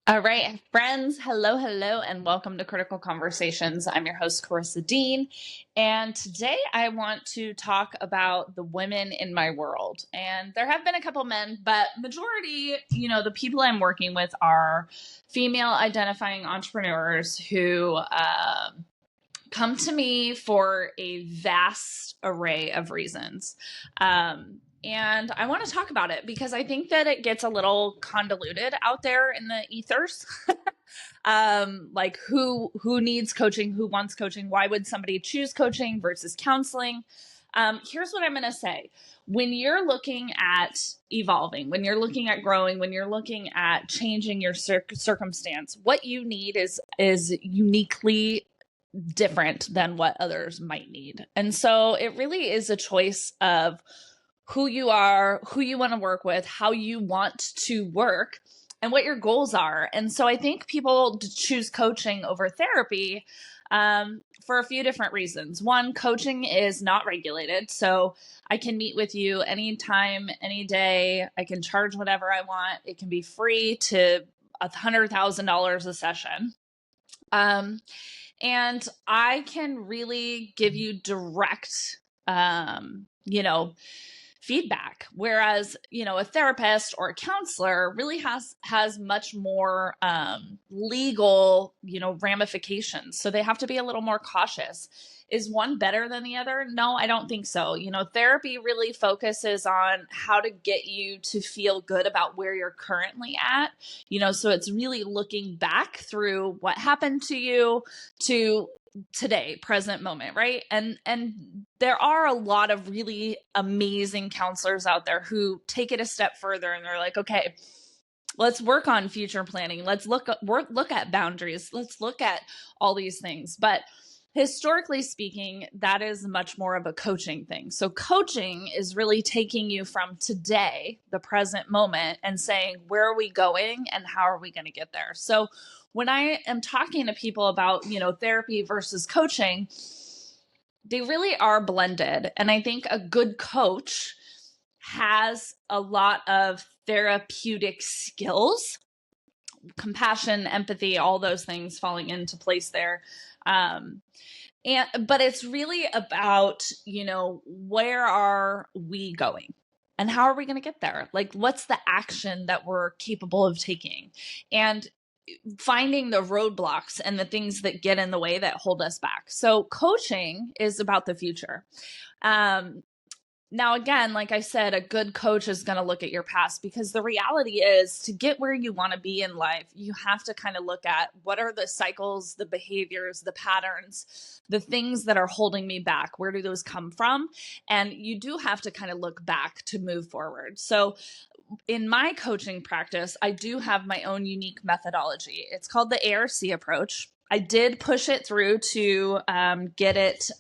All right, friends, hello, hello, and welcome to Critical Conversations. I'm your host, Karissa Dean, and today I want to talk about the women in my world. And there have been a couple men, but majority, the people I'm working with are female identifying entrepreneurs who come to me for a vast array of reasons. And I want to talk about it because I think that it gets a little convoluted out there in the ethers. Like who needs coaching, who wants coaching, why would somebody choose coaching versus counseling? Here's what I'm going to say. When you're looking at evolving, when you're looking at growing, when you're looking at changing your circumstance, what you need is uniquely different than what others might need. And so it really is a choice of who you are, who you want to work with, how you want to work, and what your goals are. And so I think people choose coaching over therapy for a few different reasons. One, coaching is not regulated. So I can meet with you anytime, any day. I can charge whatever I want. It can be free to $100,000 a session. And I can really give you direct, feedback. Whereas, a therapist or a counselor really has much more legal, ramifications. So they have to be a little more cautious. Is one better than the other? No, I don't think so. Therapy really focuses on how to get you to feel good about where you're currently at. So it's really looking back through what happened to you to today, present moment, right? And there are a lot of really amazing counselors out there who take it a step further and they're like, okay, let's work on future planning. Let's look at boundaries. Let's look at all these things. But historically speaking, that is much more of a coaching thing. So coaching is really taking you from today, the present moment, and saying, where are we going and how are we going to get there? So when I am talking to people about, therapy versus coaching, they really are blended. And I think a good coach has a lot of therapeutic skills, compassion, empathy, all those things falling into place there. But it's really about, where are we going and how are we going to get there? Like, what's the action that we're capable of taking? And finding the roadblocks and the things that get in the way that hold us back. So coaching is about the future. Now, again, like I said, a good coach is going to look at your past, because the reality is, to get where you want to be in life, you have to kind of look at what are the cycles, the behaviors, the patterns, the things that are holding me back. Where do those come from? And you do have to kind of look back to move forward. So in my coaching practice, I do have my own unique methodology. It's called the ARC approach. I did push it through to get it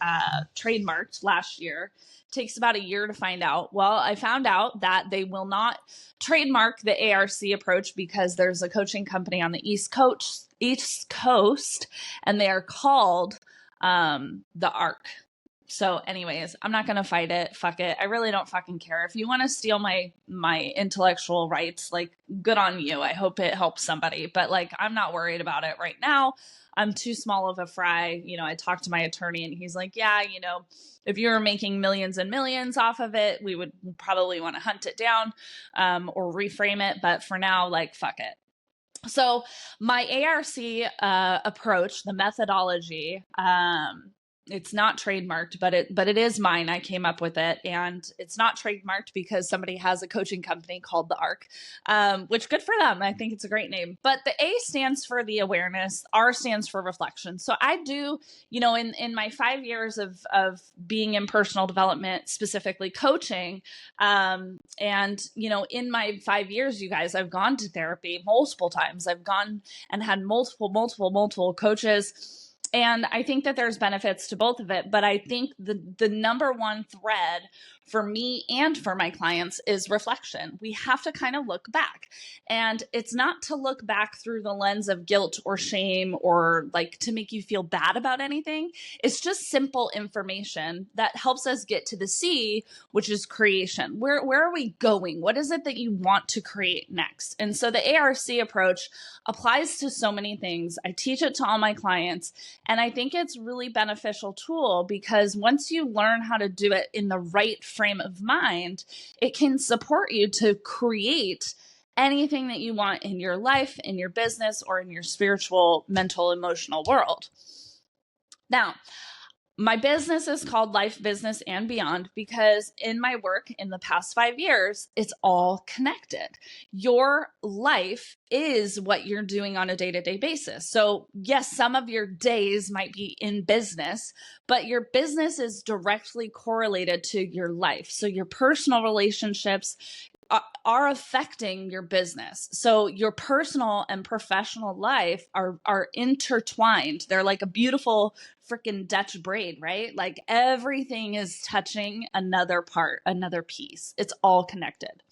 trademarked last year. Takes about a year to find out. Well, I found out that they will not trademark the ARC approach because there's a coaching company on the East Coast, and they are called the ARC. So anyways, I'm not going to fight it. Fuck it. I really don't fucking care. If you want to steal my intellectual rights, like, good on you. I hope it helps somebody, but like, I'm not worried about it right now. I'm too small of a fry. I talked to my attorney and he's like, yeah, if you were making millions and millions off of it, we would probably want to hunt it down or reframe it. But for now, like, fuck it. So my ARC approach, the methodology, it's not trademarked, but it is mine. I came up with it, and it's not trademarked because somebody has a coaching company called the ARC, which, good for them. I think it's a great name. But the A stands for the awareness, R stands for reflection. So I do, in my 5 years of being in personal development, specifically coaching, and in my 5 years, you guys, I've gone to therapy multiple times. I've gone and had multiple coaches. And I think that there's benefits to both of it. But I think the number one thread for me and for my clients is reflection. We have to kind of look back. And it's not to look back through the lens of guilt or shame or like to make you feel bad about anything. It's just simple information that helps us get to the C, which is creation. Where are we going? What is it that you want to create next? And so the ARC approach applies to so many things. I teach it to all my clients, and I think it's really beneficial tool because once you learn how to do it in the right frame of mind, it can support you to create anything that you want in your life, in your business, or in your spiritual, mental, emotional world. Now, my business is called Life, Business, and Beyond because in my work in the past 5 years, it's all connected. Your life is what you're doing on a day-to-day basis. So yes, some of your days might be in business, but your business is directly correlated to your life. So your personal relationships are affecting your business. So your personal and professional life are intertwined. They're like a beautiful freaking Dutch braid, right? Like everything is touching another part, another piece. It's all connected.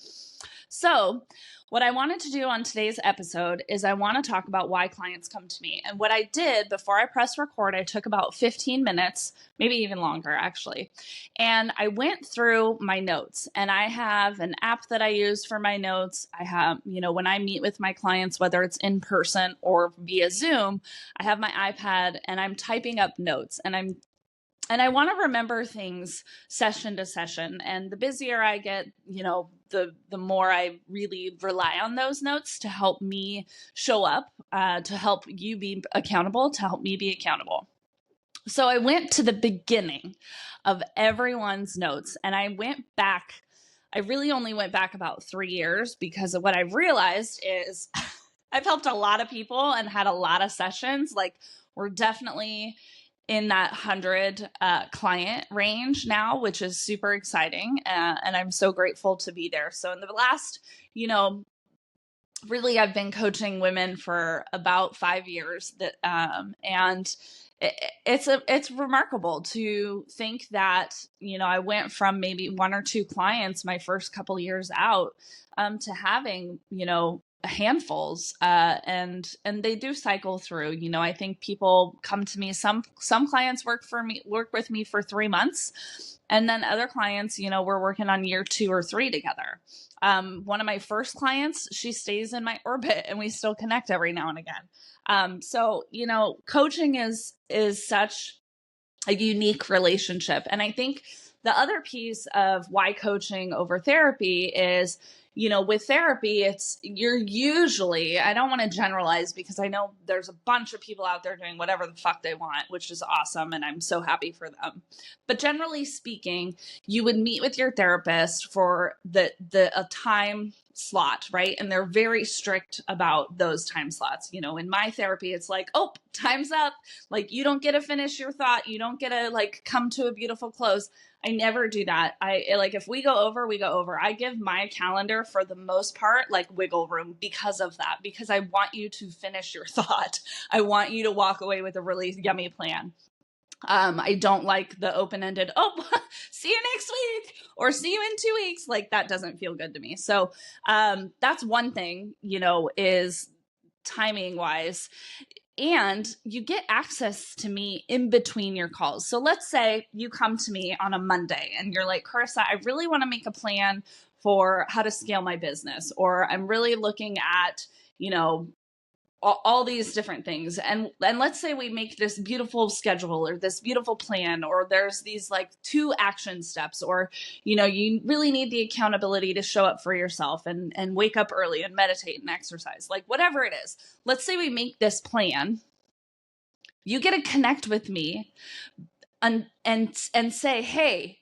So what I wanted to do on today's episode is I want to talk about why clients come to me. And what I did before I pressed record, I took about 15 minutes, maybe even longer actually. And I went through my notes, and I have an app that I use for my notes. I have, when I meet with my clients, whether it's in person or via Zoom, I have my iPad and I'm typing up notes, and I want to remember things session to session. And the busier I get, the more I really rely on those notes to help me show up, to help you be accountable, to help me be accountable. So I went to the beginning of everyone's notes, and I went back. I really only went back about 3 years because of what I've realized is I've helped a lot of people and had a lot of sessions. Like we're definitely in that 100 client range now, which is super exciting. And I'm so grateful to be there. So in the last, really, I've been coaching women for about 5 years and it's remarkable to think that, I went from maybe 1 or 2 clients my first couple years out to having, handfuls, and they do cycle through. I think people come to me. Some clients work with me for 3 months, and then other clients, we're working on year 2 or 3 together. One of my first clients, she stays in my orbit, and we still connect every now and again. So coaching is such a unique relationship, and I think the other piece of why coaching over therapy is, with therapy, you're usually, I don't want to generalize because I know there's a bunch of people out there doing whatever the fuck they want, which is awesome. And I'm so happy for them. But generally speaking, you would meet with your therapist for a time slot, right? And they're very strict about those time slots. In my therapy, it's like, oh, time's up. Like you don't get to finish your thought. You don't get to like come to a beautiful close. I never do that. If we go over, we go over. I give my calendar for the most part, like wiggle room because of that, because I want you to finish your thought. I want you to walk away with a really yummy plan. I don't like the open-ended, see you next week or see you in 2 weeks. Like that doesn't feel good to me. So, that's one thing, is timing wise. And you get access to me in between your calls. So let's say you come to me on a Monday and you're like, Karissa, I really want to make a plan for how to scale my business, or I'm really looking at, all these different things. And let's say we make this beautiful schedule or this beautiful plan, or there's these like 2 action steps, or, you really need the accountability to show up for yourself and wake up early and meditate and exercise, like whatever it is. Let's say we make this plan. You get to connect with me and say, hey,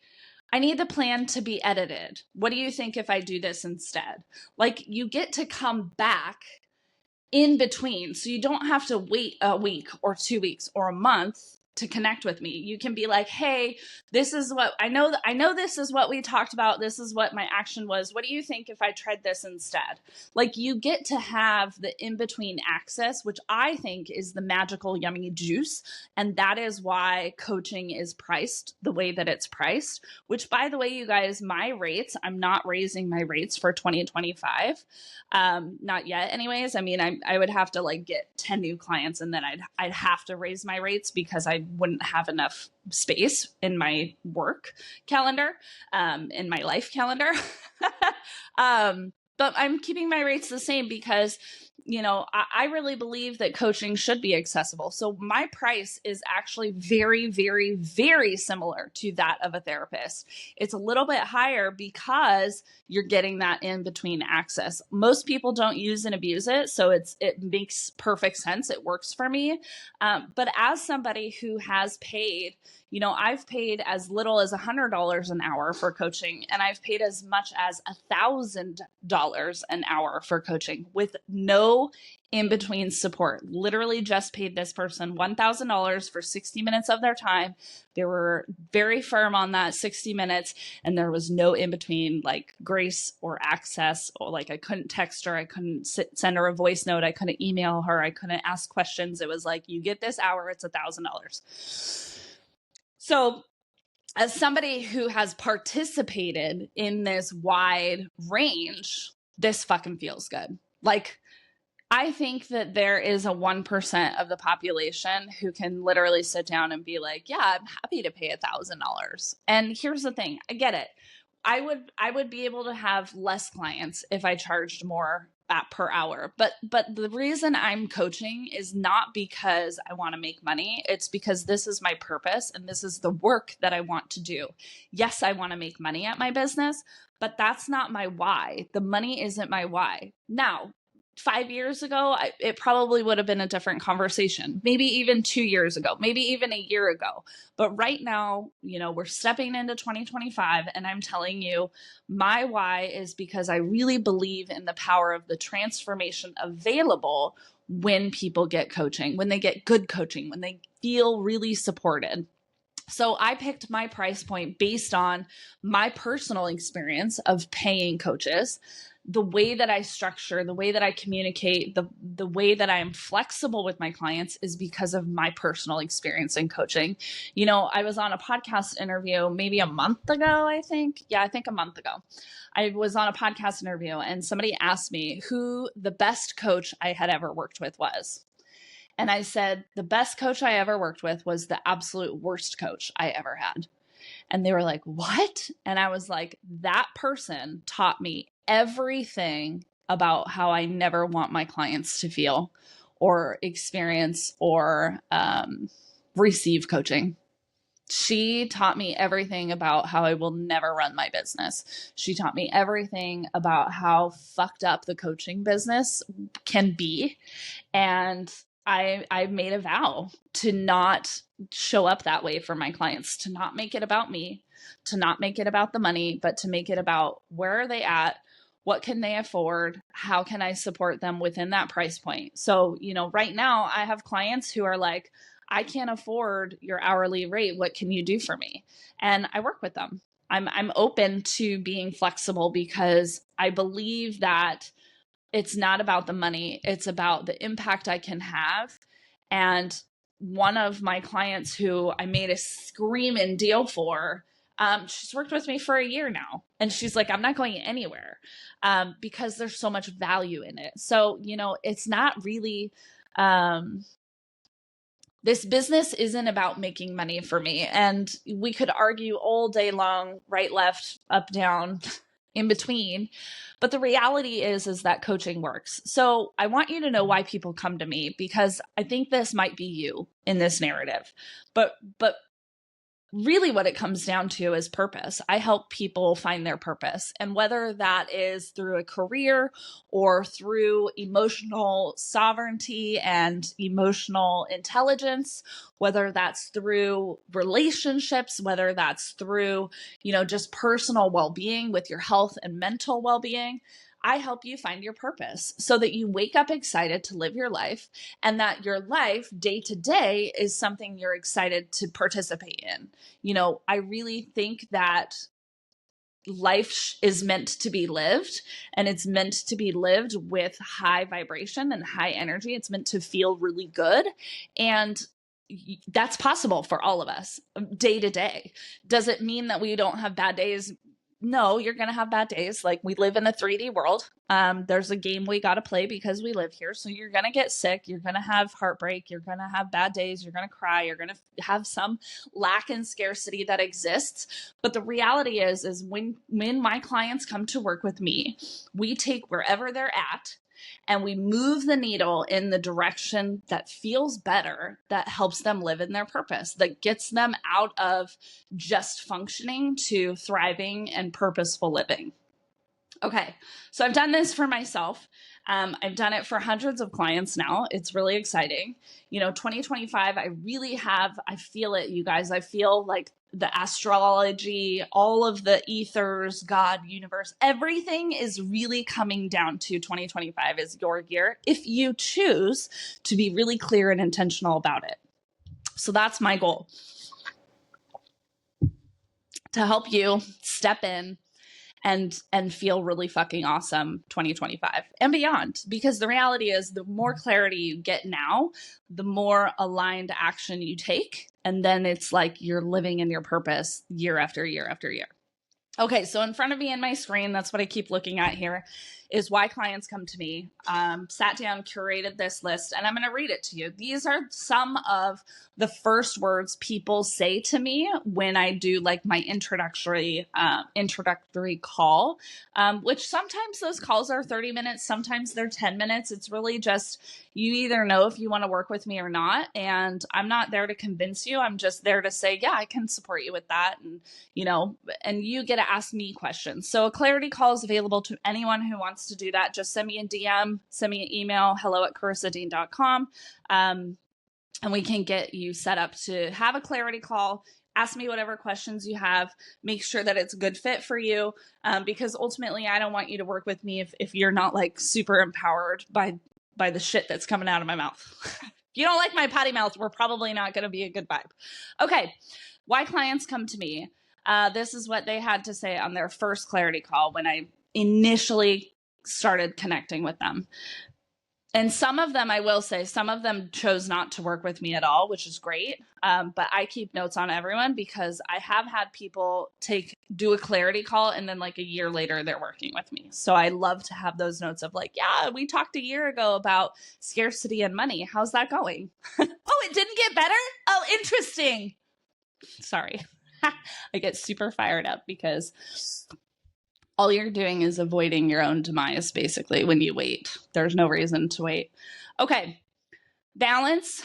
I need the plan to be edited. What do you think if I do this instead? Like you get to come back in between. So you don't have to wait a week or 2 weeks or a month to connect with me. You can be like, hey, this is what I know. I know this is what we talked about. This is what my action was. What do you think if I tried this instead? Like, you get to have the in-between access, which I think is the magical yummy juice. And that is why coaching is priced the way that it's priced, which, by the way, you guys, my rates, I'm not raising my rates for 2025. Not yet anyways. I mean, I would have to like get 10 new clients, and then I'd have to raise my rates because I wouldn't have enough space in my work calendar, in my life calendar. But I'm keeping my rates the same because, I really believe that coaching should be accessible. So my price is actually very, very, very similar to that of a therapist. It's a little bit higher because you're getting that in between access. Most people don't use and abuse it, so it makes perfect sense. It works for me. But as somebody who has paid, I've paid as little as $100 an hour for coaching, and I've paid as much as $1,000 an hour for coaching with no in-between support. Literally just paid this person $1,000 for 60 minutes of their time. They were very firm on that 60 minutes, and there was no in-between like grace or access, or like I couldn't text her, I couldn't send her a voice note, I couldn't email her, I couldn't ask questions. It was like, you get this hour, it's $1,000. So as somebody who has participated in this wide range, this fucking feels good. Like, I think that there is a 1% of the population who can literally sit down and be like, yeah, I'm happy to pay $1,000. And here's the thing, I get it. I would be able to have less clients if I charged more per hour. But the reason I'm coaching is not because I want to make money. It's because this is my purpose and this is the work that I want to do. Yes, I want to make money at my business, but that's not my why. The money isn't my why. Now, 5 years ago, it probably would have been a different conversation. Maybe even 2 years ago, maybe even a year ago. But right now, we're stepping into 2025, and I'm telling you, my why is because I really believe in the power of the transformation available when people get coaching, when they get good coaching, when they feel really supported. So I picked my price point based on my personal experience of paying coaches, the way that I structure, the way that I communicate, the way that I am flexible with my clients is because of my personal experience in coaching. I was on a podcast interview maybe a month ago, I think. Yeah, I think a month ago. I was on a podcast interview, and somebody asked me who the best coach I had ever worked with was. And I said, the best coach I ever worked with was the absolute worst coach I ever had. And they were like, what? And I was like, that person taught me everything about how I never want my clients to feel or experience or receive coaching. She taught me everything about how I will never run my business. She taught me everything about how fucked up the coaching business can be. And I made a vow to not show up that way for my clients, to not make it about me, to not make it about the money, but to make it about where are they at? What can they afford? How can I support them within that price point? So, right now I have clients who are like, I can't afford your hourly rate. What can you do for me? And I work with them. I'm open to being flexible because I believe that it's not about the money. It's about the impact I can have. And one of my clients who I made a screaming deal for, she's worked with me for a year now. And she's like, I'm not going anywhere because there's so much value in it. So, it's not really, this business isn't about making money for me. And we could argue all day long, right, left, up, down, in between. But the reality is that coaching works. So I want you to know why people come to me, because I think this might be you in this narrative. But really what it comes down to is purpose. I help people find their purpose. And whether that is through a career or through emotional sovereignty and emotional intelligence, whether that's through relationships, whether that's through, just personal well-being with your health and mental well-being, I help you find your purpose so that you wake up excited to live your life, and that your life day to day is something you're excited to participate in. I really think that life is meant to be lived, and it's meant to be lived with high vibration and high energy. It's meant to feel really good. And that's possible for all of us day to day. Does it mean that we don't have bad days? No, you're going to have bad days. Like, we live in a 3D world. There's a game we got to play because we live here. So you're going to get sick. You're going to have heartbreak. You're going to have bad days. You're going to cry. You're going to have some lack and scarcity that exists. But the reality is when my clients come to work with me, we take wherever they're at and we move the needle in the direction that feels better, that helps them live in their purpose, that gets them out of just functioning to thriving and purposeful living. Okay, so I've done this for myself. I've done it for hundreds of clients now. It's really exciting. 2025, I feel it, you guys. I feel like the astrology, all of the ethers, God, universe, everything is really coming down to 2025 is your year if you choose to be really clear and intentional about it. So that's my goal, to help you step in and feel really fucking awesome 2025 and beyond. Because the reality is, the more clarity you get now, the more aligned action you take. And then it's like you're living in your purpose year after year after year. Okay, so in front of me in my screen, that's what I keep looking at here, is why clients come to me. Sat down, curated this list, and I'm going to read it to you. These are some of the first words people say to me when I do like my introductory call, which sometimes those calls are 30 minutes, sometimes they're 10 minutes. It's really just, you either know if you want to work with me or not. And I'm not there to convince you. I'm just there to say, yeah, I can support you with that. And, and you get to ask me questions. So a clarity call is available to anyone who wants to do that. Just send me a DM, send me an email, hello@KarissaDean.com. And we can get you set up to have a clarity call. Ask me whatever questions you have. Make sure that it's a good fit for you, because ultimately I don't want you to work with me if you're not like super empowered by the shit that's coming out of my mouth. If you don't like my potty mouth, we're probably not going to be a good vibe. Okay, why clients come to me. This is what they had to say on their first clarity call when I initially started connecting with them. And some of them, I will say, some of them chose not to work with me at all, which is great. But I keep notes on everyone, because I have had people do a clarity call and then like a year later they're working with me. So I love to have those notes of like, yeah, we talked a year ago about scarcity and money. How's that going? Oh, it didn't get better? Oh, interesting. Sorry. I get super fired up because all you're doing is avoiding your own demise, basically, when you wait. There's no reason to wait. Okay. Balance,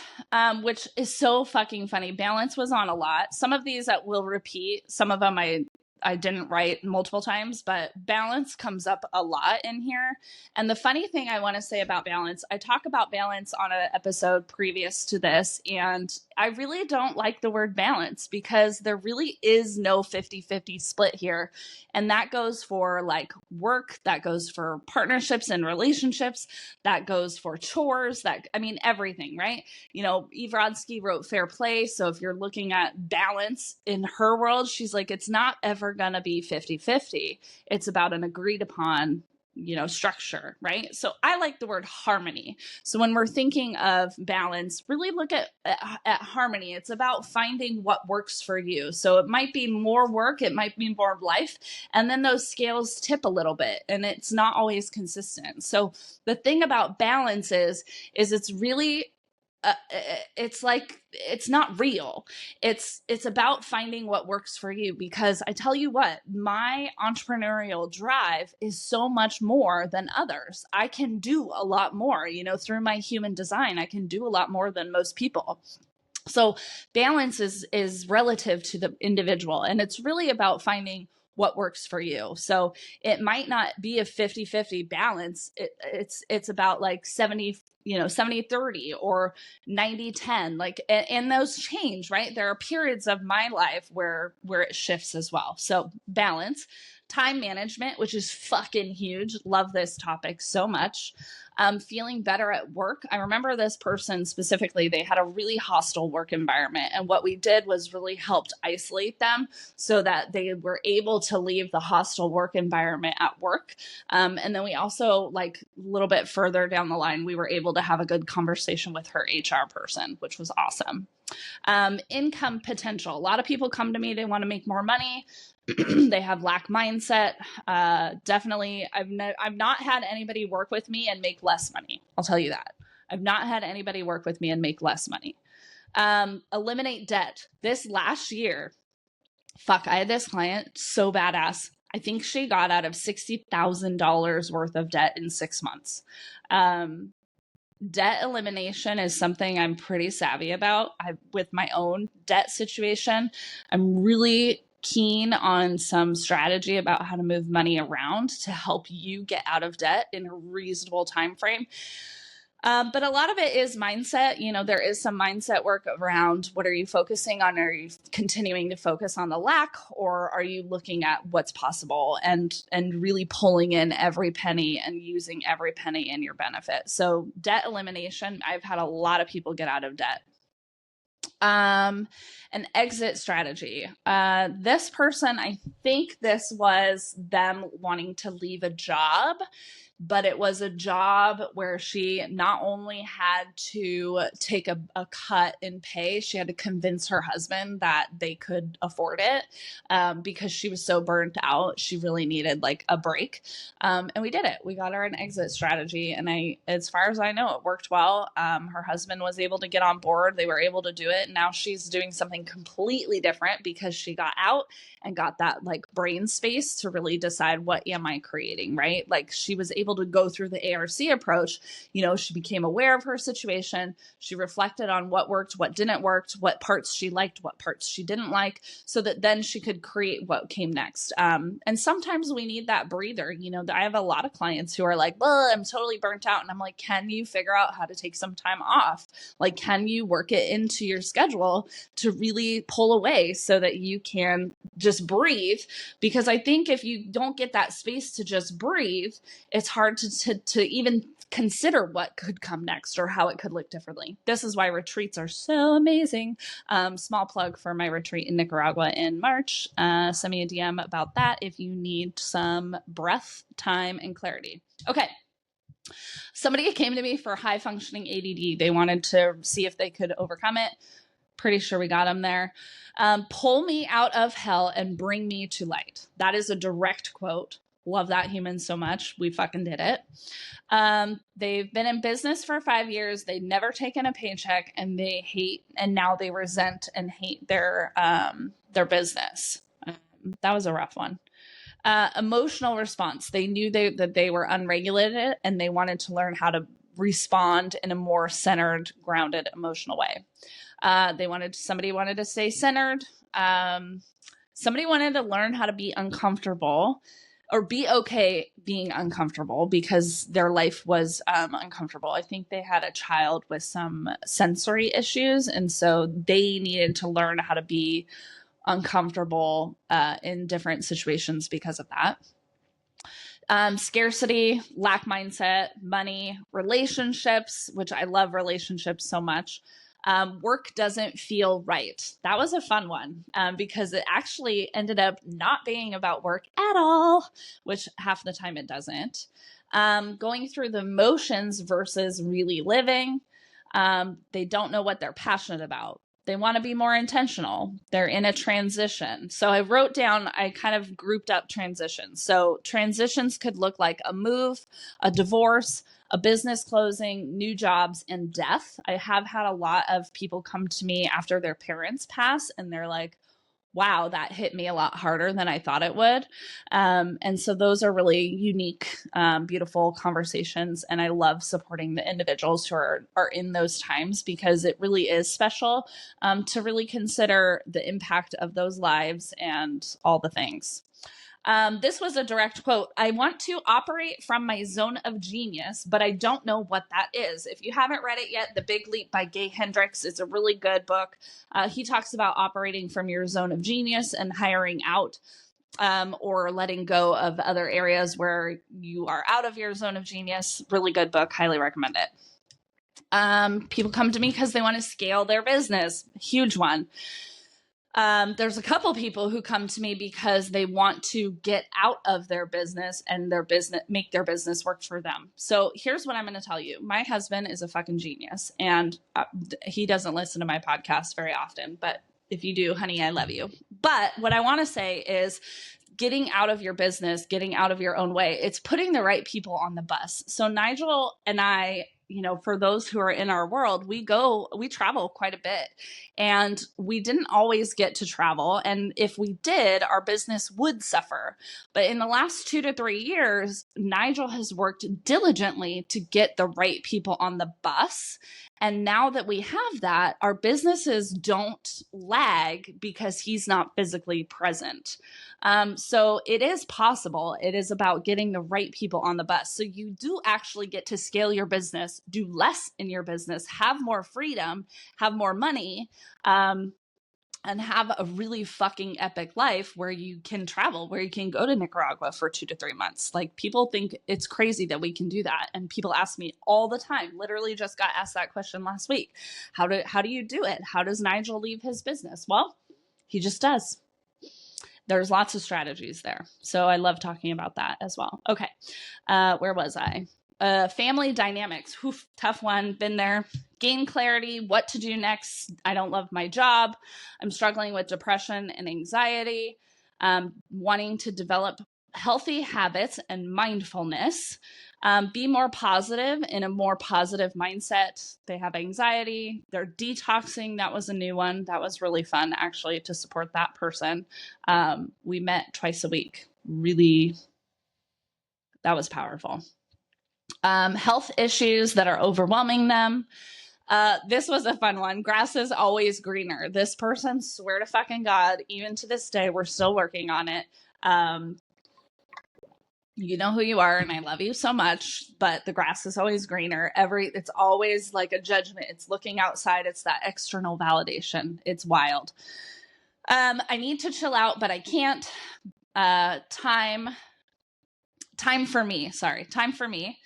which is so fucking funny. Balance was on a lot. Some of these that will repeat. Some of them I didn't write multiple times, but balance comes up a lot in here. And the funny thing I want to say about balance, I talk about balance on an episode previous to this, and I really don't like the word balance, because there really is no 50-50 split here. And that goes for like work, that goes for partnerships and relationships, that goes for chores, everything, right? Eve Rodsky wrote Fair Play. So if you're looking at balance in her world, she's like, it's not ever going to be 50-50. It's about an agreed upon, structure, right? So I like the word harmony. So when we're thinking of balance, really look at harmony. It's about finding what works for you. So it might be more work, it might be more life, and then those scales tip a little bit, and it's not always consistent. So the thing about balance is it's really it's like, it's not real. It's about finding what works for you, because I tell you what, my entrepreneurial drive is so much more than others. I can do a lot more, through my human design, I can do a lot more than most people. So balance is relative to the individual, and it's really about finding what works for you. So it might not be a 50-50 balance. It's about like 70, 70-30 or 90-10, like, and those change, right? There are periods of my life where it shifts as well. So balance, time management, which is fucking huge. Love this topic so much. Feeling better at work. I remember this person specifically, they had a really hostile work environment. And what we did was really helped isolate them so that they were able to leave the hostile work environment at work. And then we also, like, a little bit further down the line, we were able to have a good conversation with her HR person, which was awesome. Income potential. A lot of people come to me, they want to make more money. They have lack mindset. Definitely, I've not had anybody work with me and make less money. I'll tell you that. I've not had anybody work with me and make less money. Eliminate debt. This last year, I had this client, so badass. I think she got out of $60,000 worth of debt in 6 months. Debt elimination is something I'm pretty savvy about. With my own debt situation, I'm really keen on some strategy about how to move money around to help you get out of debt in a reasonable time frame. But a lot of it is mindset. There is some mindset work around what are you focusing on? Are you continuing to focus on the lack, or are you looking at what's possible and really pulling in every penny and using every penny in your benefit? So debt elimination, I've had a lot of people get out of debt. An exit strategy. This person, I think this was them wanting to leave a job, but it was a job where she not only had to take a cut in pay, she had to convince her husband that they could afford it because she was so burnt out. She really needed like a break. And we did it. We got her an exit strategy. And as far as I know, it worked well. Her husband was able to get on board. They were able to do it. And now she's doing something completely different because she got out and got that like brain space to really decide, what am I creating, right? Like, she was able to go through the ARC approach. She became aware of her situation. She reflected on what worked, what didn't work, what parts she liked, what parts she didn't like, so that then she could create what came next. And sometimes we need that breather. I have a lot of clients who are like, well, I'm totally burnt out. And I'm like, can you figure out how to take some time off? Like, can you work it into your schedule to really pull away so that you can just breathe? Because I think if you don't get that space to just breathe, it's hard to even consider what could come next or how it could look differently. This is why retreats are so amazing. Small plug for my retreat in Nicaragua in March. Send me a DM about that if you need some breath, time, and clarity. Okay. Somebody came to me for high functioning ADD. They wanted to see if they could overcome it. Pretty sure we got them there. Pull me out of hell and bring me to light. That is a direct quote. Love that human so much. We fucking did it. They've been in business for 5 years. They've never taken a paycheck, and they hate, and now they resent and hate their business. That was a rough one. Emotional response. They knew that they were unregulated, and they wanted to learn how to respond in a more centered, grounded, emotional way. Somebody wanted to stay centered. Somebody wanted to learn how to be uncomfortable or be okay being uncomfortable because their life was uncomfortable. I think they had a child with some sensory issues, and so they needed to learn how to be uncomfortable in different situations because of that. Scarcity, lack mindset, money, relationships, which I love relationships so much. Work doesn't feel right. That was a fun one because it actually ended up not being about work at all, which half the time it doesn't. Going through the motions versus really living. They don't know what they're passionate about. They want to be more intentional. They're in a transition. So I kind of grouped up transitions. So transitions could look like a move, a divorce, a business closing, new jobs, and death. I have had a lot of people come to me after their parents pass, and they're like, wow, that hit me a lot harder than I thought it would. And so those are really unique, beautiful conversations. And I love supporting the individuals who are in those times because it really is special to really consider the impact of those lives and all the things. This was a direct quote. I want to operate from my zone of genius, but I don't know what that is. If you haven't read it yet, The Big Leap by Gay Hendricks is a really good book. He talks about operating from your zone of genius and hiring out or letting go of other areas where you are out of your zone of genius. Really good book. Highly recommend it. People come to me because they want to scale their business. Huge one. There's a couple people who come to me because they want to get out of their business and make their business work for them. So here's what I'm going to tell you. My husband is a fucking genius, and he doesn't listen to my podcast very often, but if you do, honey, I love you. But what I want to say is getting out of your business, getting out of your own way, it's putting the right people on the bus. So Nigel and I, for those who are in our world, we travel quite a bit, and we didn't always get to travel. And if we did, our business would suffer. But in the last 2 to 3 years, Nigel has worked diligently to get the right people on the bus. And now that we have that, our businesses don't lag because he's not physically present. So it is possible. It is about getting the right people on the bus. So you do actually get to scale your business, do less in your business, have more freedom, have more money, and have a really fucking epic life where you can travel, where you can go to Nicaragua for 2 to 3 months. Like, people think it's crazy that we can do that. And people ask me all the time, literally just got asked that question last week. How do you do it? How does Nigel leave his business? Well, he just does. There's lots of strategies there. So I love talking about that as well. Okay. Where was I? Family dynamics. Oof, tough one. Been there. Gain clarity. What to do next. I don't love my job. I'm struggling with depression and anxiety. Wanting to develop healthy habits and mindfulness. Be more positive, in a more positive mindset. They have anxiety. They're detoxing. That was a new one. That was really fun, actually, to support that person. We met twice a week. Really, that was powerful. Health issues that are overwhelming them. This was a fun one. Grass is always greener. This person, swear to fucking God, even to this day, we're still working on it. You know who you are, and I love you so much, but the grass is always greener. It's always like a judgment. It's looking outside. It's that external validation. It's wild. I need to chill out, but I can't. Time for me. Sorry. Time for me.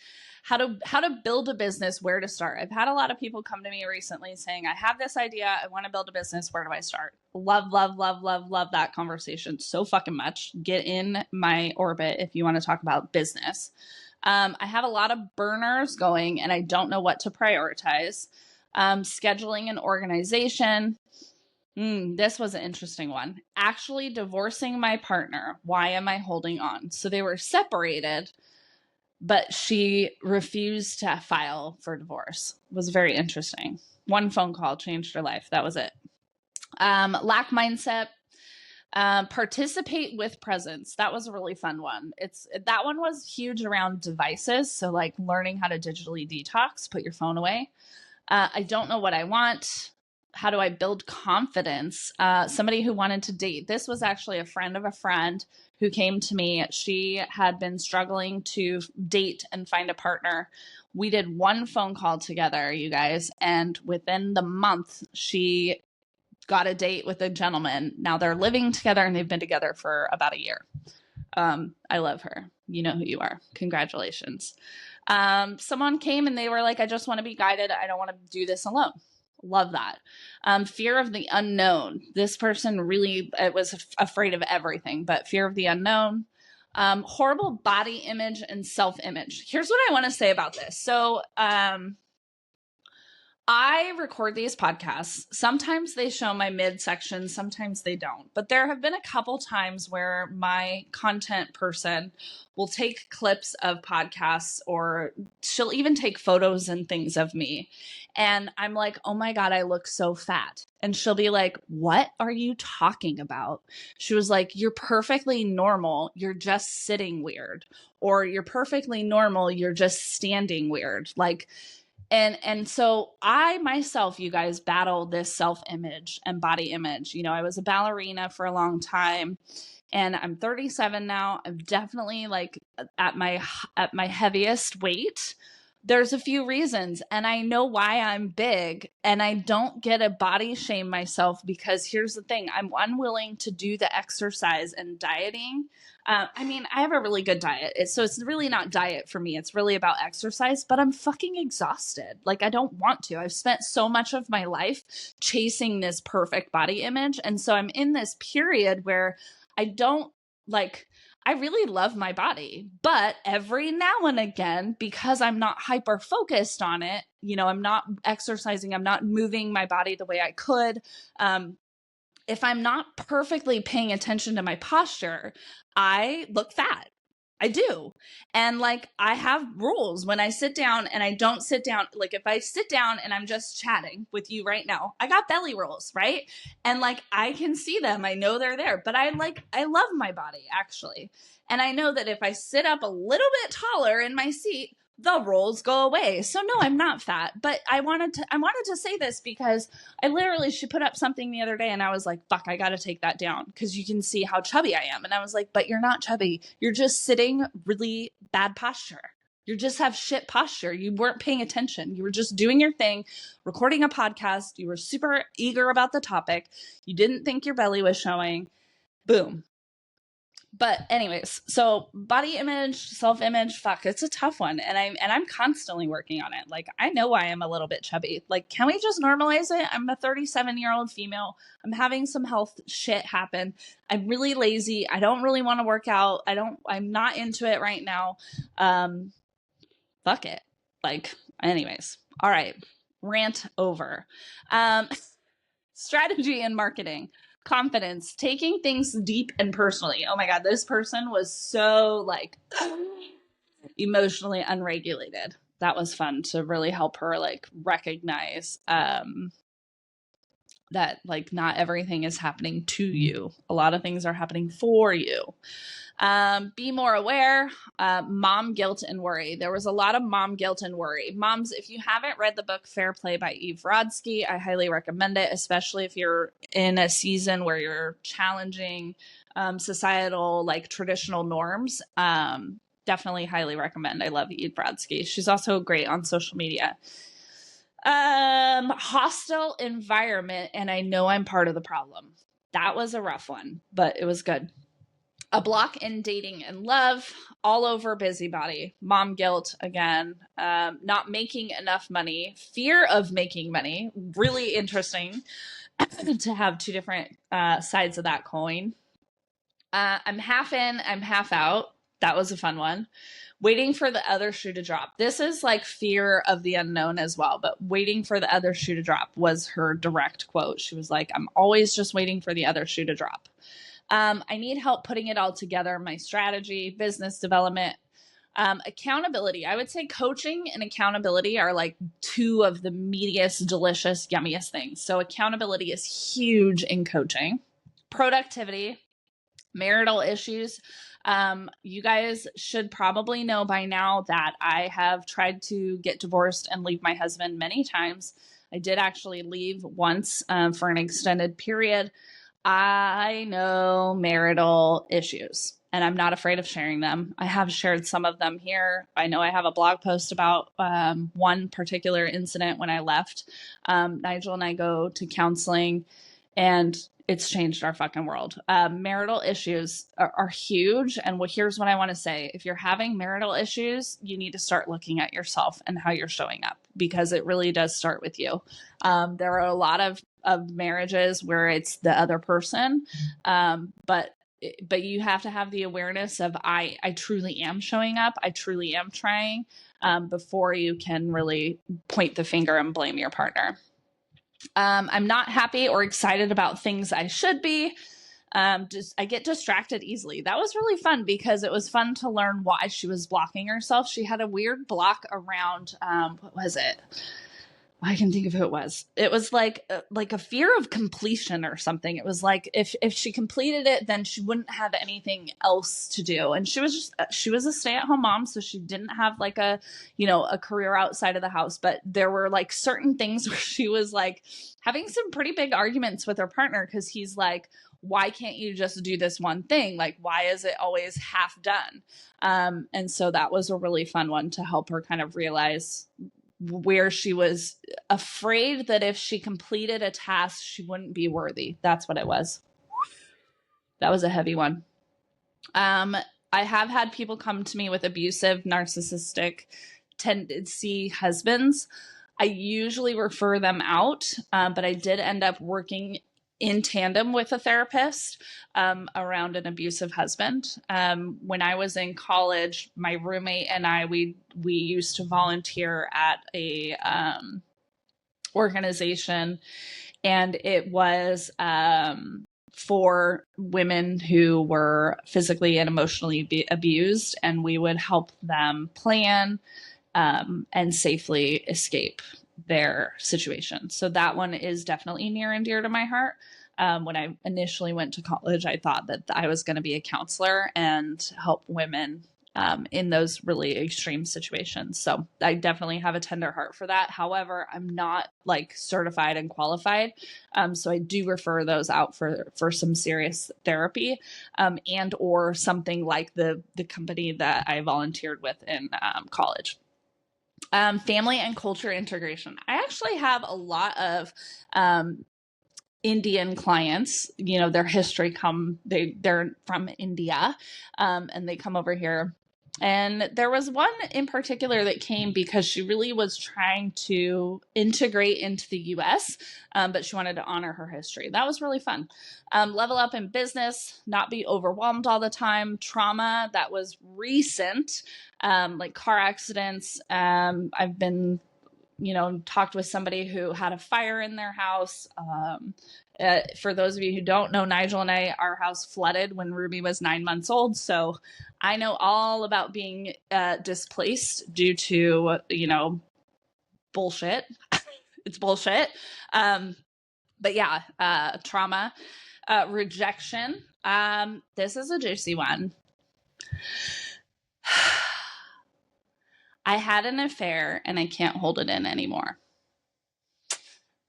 How to build a business, where to start. I've had a lot of people come to me recently saying, I have this idea. I want to build a business. Where do I start? Love, love, love, love, love that conversation so fucking much. Get in my orbit if you want to talk about business. I have a lot of burners going, and I don't know what to prioritize. Scheduling and organization. This was an interesting one. Actually divorcing my partner. Why am I holding on? So they were separated, but she refused to file for divorce. It was very interesting. One phone call changed her life. That was it. Lack mindset. Participate with presence. That was a really fun one. That one was huge around devices. So like learning how to digitally detox, put your phone away. I don't know what I want. How do I build confidence? Somebody who wanted to date. This was actually a friend of a friend who came to me. She had been struggling to date and find a partner. We did one phone call together, you guys, and within the month, she got a date with a gentleman. Now they're living together, and they've been together for about a year. I love her. You know who you are. Congratulations. Someone came and they were like, I just want to be guided. I don't want to do this alone. Love that. Fear of the unknown. This person really was afraid of everything, but fear of the unknown. Horrible body image and self-image. Here's what I want to say about this. So I record these podcasts. Sometimes they show my midsection, sometimes they don't. But there have been a couple times where my content person will take clips of podcasts, or she'll even take photos and things of me. And I'm like, oh my God, I look so fat. And she'll be like, what are you talking about? She was like, you're perfectly normal. You're just sitting weird. Or you're perfectly normal. You're just standing weird. Like, and so I myself, you guys, battle this self-image and body image. You know, I was a ballerina for a long time. and I'm 37 now. I'm definitely like at my heaviest weight. There's a few reasons, and I know why I'm big, and I don't get to body shame myself, because here's the thing. I'm unwilling to do the exercise and dieting. I mean, I have a really good diet, so it's really not diet for me. It's really about exercise, but I'm fucking exhausted. Like, I don't want to. I've spent so much of my life chasing this perfect body image, and so I'm in this period where I don't like, I really love my body, but every now and again, because I'm not hyper focused on it, you know, I'm not exercising, I'm not moving my body the way I could. If I'm not perfectly paying attention to my posture, I look fat. I do. And like, I have rules when I sit down, and I don't sit down. Like, if I sit down and I'm just chatting with you right now, I got belly rolls, right? And like, I can see them. I know they're there, but I love my body, actually. And I know that if I sit up a little bit taller in my seat, the rolls go away. So no, I'm not fat, but I wanted to say this because she put up something the other day, and I was like, fuck, I got to take that down, because you can see how chubby I am. And I was like, but you're not chubby. You're just sitting really bad posture. You just have shit posture. You weren't paying attention. You were just doing your thing, recording a podcast. You were super eager about the topic. You didn't think your belly was showing. Boom. But anyways, so body image, self-image, fuck, it's a tough one. And I'm constantly working on it. Like, I know why I'm a little bit chubby. Like, can we just normalize it? I'm a 37-year-old female. I'm having some health shit happen. I'm really lazy. I don't really want to work out. I'm not into it right now. Fuck it. Like, anyways. All right. Rant over. Strategy and marketing. Confidence, taking things deep and personally. Oh my God, this person was so like emotionally unregulated. That was fun to really help her like recognize that like not everything is happening to you. A lot of things are happening for you. Be more aware. Mom guilt and worry. There was a lot of mom guilt and worry. Moms, if you haven't read the book Fair Play by Eve Rodsky, I highly recommend it, especially if you're in a season where you're challenging societal, like traditional norms. Definitely highly recommend. I love Eve Rodsky. She's also great on social media. Hostile environment, and I know I'm part of the problem. That was a rough one, but it was good. A block in dating and love, all over busybody, mom guilt again, not making enough money, fear of making money. Really interesting to have two different sides of that coin. I'm half in, I'm half out. That was a fun one. Waiting for the other shoe to drop. This is like fear of the unknown as well, but waiting for the other shoe to drop was her direct quote. She was like, I'm always just waiting for the other shoe to drop. I need help putting it all together. My strategy, business development, accountability. I would say coaching and accountability are like two of the meatiest, delicious, yummiest things. So accountability is huge in coaching. Productivity, marital issues. You guys should probably know by now that I have tried to get divorced and leave my husband many times. I did actually leave once for an extended period. I know marital issues, and I'm not afraid of sharing them. I have shared some of them here. I know I have a blog post about one particular incident when I left. Nigel and I go to counseling, and it's changed our fucking world. Marital issues are huge. And here's what I want to say. If you're having marital issues, you need to start looking at yourself and how you're showing up, because it really does start with you. There are a lot of marriages where it's the other person. But you have to have the awareness of, I truly am showing up. I truly am trying, before you can really point the finger and blame your partner. I'm not happy or excited about things I should be. I get distracted easily. That was really fun, because it was fun to learn why she was blocking herself. She had a weird block around, what was it? I can think of who it was. It was like a fear of completion or something. It was like if she completed it, then she wouldn't have anything else to do. And she was a stay-at-home mom, so she didn't have like a career outside of the house. But there were like certain things where she was like having some pretty big arguments with her partner, because he's like, why can't you just do this one thing? Like, why is it always half done? And so that was a really fun one to help her kind of realize where she was afraid that if she completed a task, she wouldn't be worthy. That's what it was. That was a heavy one. I have had people come to me with abusive, narcissistic tendency husbands. I usually refer them out, but I did end up working in tandem with a therapist around an abusive husband. When I was in college, my roommate and I, we used to volunteer at a organization, and it was for women who were physically and emotionally abused, and we would help them plan and safely escape their situation. So that one is definitely near and dear to my heart. When I initially went to college, I thought that I was going to be a counselor and help women in those really extreme situations. So I definitely have a tender heart for that. However, I'm not like certified and qualified. So I do refer those out for some serious therapy and or something like the company that I volunteered with in college. Family and culture integration. I actually have a lot of Indian clients. You know, their history they're from India, and they come over here. And there was one in particular that came because she really was trying to integrate into the US, but she wanted to honor her history. That was really fun. Level up in business, not be overwhelmed all the time. Trauma that was recent, like car accidents. I've been, talked with somebody who had a fire in their house. For those of you who don't know, Nigel and I, our house flooded when Ruby was 9 months old. So I know all about being displaced due to, bullshit. It's bullshit. But yeah, trauma, rejection. This is a juicy one. I had an affair and I can't hold it in anymore.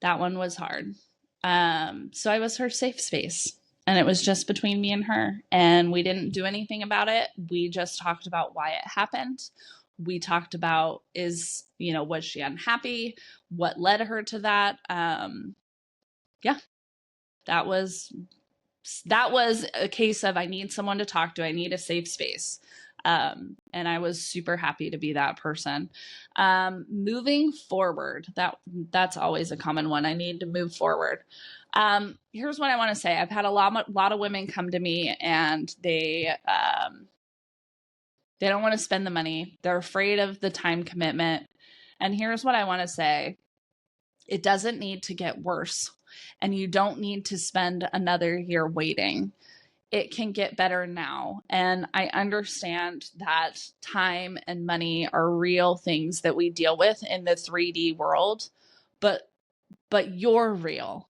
That one was hard. So I was her safe space, and it was just between me and her, and we didn't do anything about it. We just talked about why it happened. We talked about was she unhappy? What led her to that? Yeah, that was a case of I need someone to talk to. I need a safe space. And I was super happy to be that person. Moving forward, that's always a common one. I need to move forward. Here's what I want to say. I've had a lot of women come to me, and they don't want to spend the money. They're afraid of the time commitment. And here's what I want to say. It doesn't need to get worse, and you don't need to spend another year waiting. It can get better now. And I understand that time and money are real things that we deal with in the 3D world, but you're real.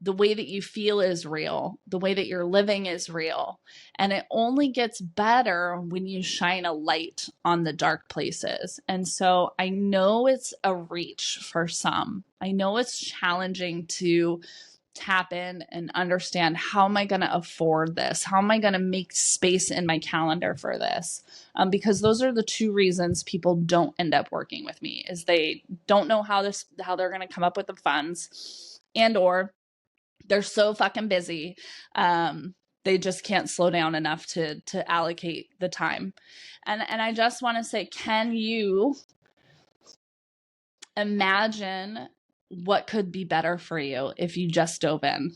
The way that you feel is real. The way that you're living is real. And it only gets better when you shine a light on the dark places. And so I know it's a reach for some. I know it's challenging to tap in and understand, how am I going to afford this? How am I going to make space in my calendar for this? Because those are the two reasons people don't end up working with me, is they don't know how they're going to come up with the funds, and or they're so fucking busy. They just can't slow down enough to allocate the time. And I just want to say, can you imagine what could be better for you if you just dove in?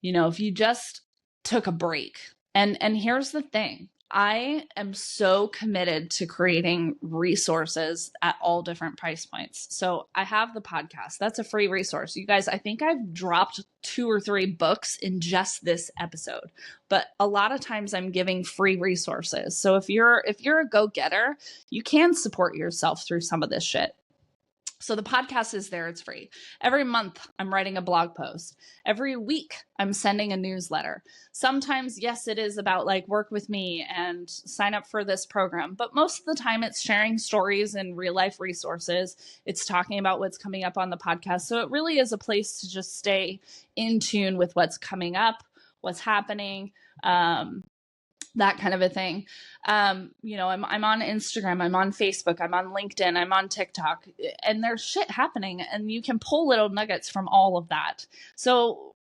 If you just took a break. And here's the thing. I am so committed to creating resources at all different price points. So I have the podcast. That's a free resource. You guys, I think I've dropped 2 or 3 books in just this episode, but a lot of times I'm giving free resources. So if you're a go-getter, you can support yourself through some of this shit. So the podcast is there. It's free. Every month, I'm writing a blog post. Every week, I'm sending a newsletter. Sometimes, yes, it is about like work with me and sign up for this program. But most of the time, it's sharing stories and real life resources. It's talking about what's coming up on the podcast. So it really is a place to just stay in tune with what's coming up, what's happening. That kind of a thing. I'm on Instagram, I'm on Facebook, I'm on LinkedIn, I'm on TikTok, and there's shit happening, and you can pull little nuggets from all of that. So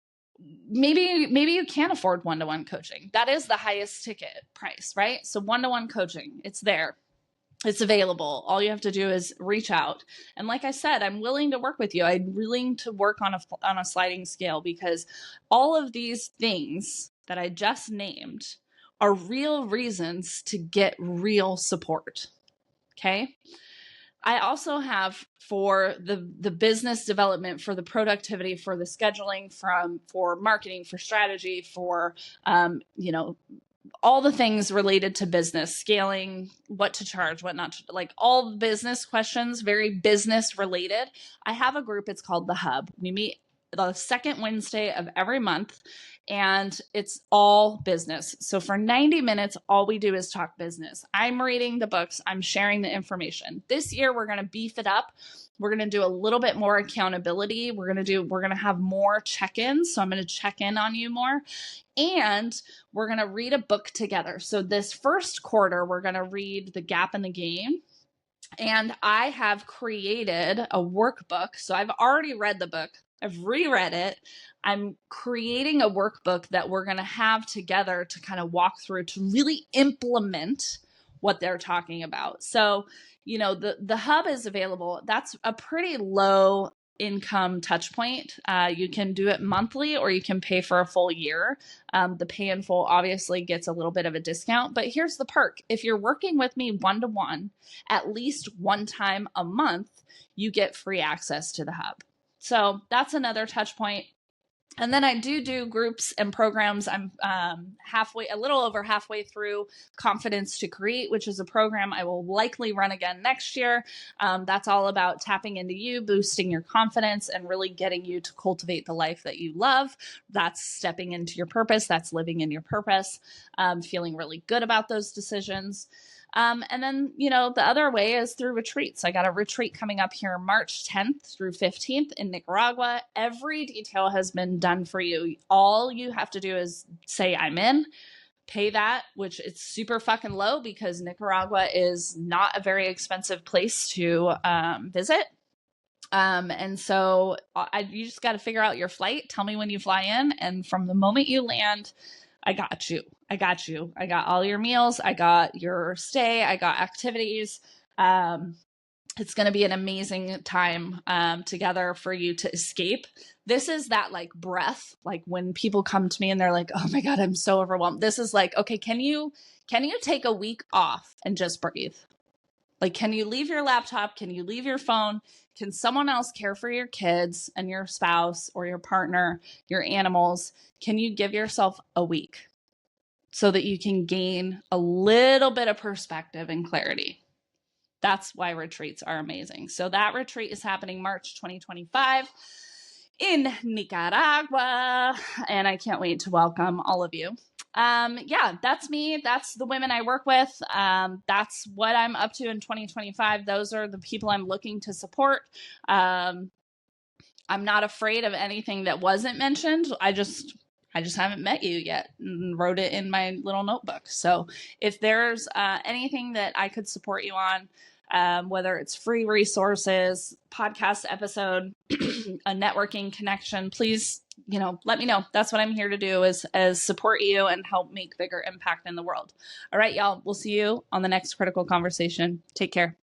maybe you can't afford one-to-one coaching. That is the highest ticket price, right? So one-to-one coaching, it's there. It's available. All you have to do is reach out. And like I said, I'm willing to work with you. I'm willing to work on a sliding scale, because all of these things that I just named are real reasons to get real support. Okay. I also have for the business development, for the productivity, for the scheduling, for marketing, for strategy, for all the things related to business, scaling, what to charge, what not to, like all business questions, very business related. I have a group. It's called The Hub. We meet the second Wednesday of every month, and it's all business. So for 90 minutes, all we do is talk business. I'm reading the books. I'm sharing the information. This year, we're going to beef it up. We're going to do a little bit more accountability. We're going to have more check-ins. So I'm going to check in on you more. And we're going to read a book together. So this first quarter, we're going to read The Gap in the Game. And I have created a workbook. So I've already read the book. I've reread it. I'm creating a workbook that we're going to have together to kind of walk through to really implement what they're talking about. So, the hub is available. That's a pretty low income touch point. You can do it monthly, or you can pay for a full year. The pay in full obviously gets a little bit of a discount, but here's the perk. If you're working with me one-to-one, at least one time a month, you get free access to the hub. So that's another touch point. And then I do groups and programs. I'm a little over halfway through Confidence to Create, which is a program I will likely run again next year. That's all about tapping into you, boosting your confidence, and really getting you to cultivate the life that you love. That's stepping into your purpose. That's living in your purpose, feeling really good about those decisions. And then, the other way is through retreats. I got a retreat coming up here March 10th through 15th in Nicaragua. Every detail has been done for you. All you have to do is say, I'm in, pay that, which it's super fucking low because Nicaragua is not a very expensive place to visit. And so you just got to figure out your flight. Tell me when you fly in. And from the moment you land, I got you. I got all your meals. I got your stay. I got activities. It's going to be an amazing time together for you to escape. This is that like breath, like when people come to me and they're like, oh my God, I'm so overwhelmed. This is like, okay, can you take a week off and just breathe? Like, can you leave your laptop? Can you leave your phone? Can someone else care for your kids and your spouse or your partner, your animals? Can you give yourself a week so that you can gain a little bit of perspective and clarity? That's why retreats are amazing. So that retreat is happening March 2025 in Nicaragua, and I can't wait to welcome all of you. That's me. That's the women I work with. That's what I'm up to in 2025. Those are the people I'm looking to support. I'm not afraid of anything that wasn't mentioned. I just haven't met you yet and wrote it in my little notebook. So if there's anything that I could support you on, whether it's free resources, podcast episode, a networking connection, please, let me know. That's what I'm here to do is support you and help make bigger impact in the world. All right, y'all, we'll see you on the next Critical Conversation. Take care.